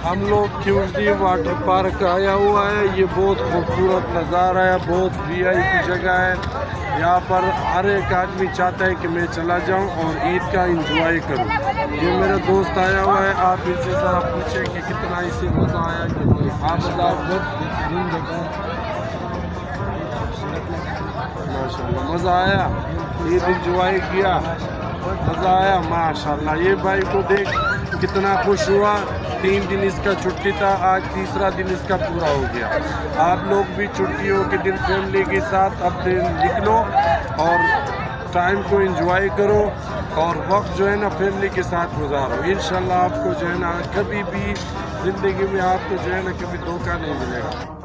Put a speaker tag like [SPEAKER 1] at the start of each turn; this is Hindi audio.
[SPEAKER 1] हम लोग ट्यूजडे वाटर पार्क आया हुआ है। ये बहुत खूबसूरत नज़ारा है, बहुत वीआईपी जगह है। यहाँ पर हर एक आदमी चाहता है कि मैं चला जाऊँ और ईद का एंजॉय करूँ। ये मेरा दोस्त आया हुआ है, आप इनसे ज़रा पूछें कि कितना इसे मज़ा आया कि नहीं। आप बताओ। बहुत बेहतरीन जगह, माशाल्लाह मज़ा आया, ईद एंजॉय किया, मज़ा आया माशाल्लाह। ये भाई को देख कितना खुश हुआ। 3 दिन इसका छुट्टी था, आज तीसरा दिन इसका पूरा हो गया। आप लोग भी छुट्टियों के दिन फैमिली के साथ अपने निकलो और टाइम को एंजॉय करो और वक्त जो है ना फैमिली के साथ गुजारो। इंशाल्लाह आपको जो है ना कभी भी ज़िंदगी में आपको जो है ना कभी धोखा नहीं मिलेगा।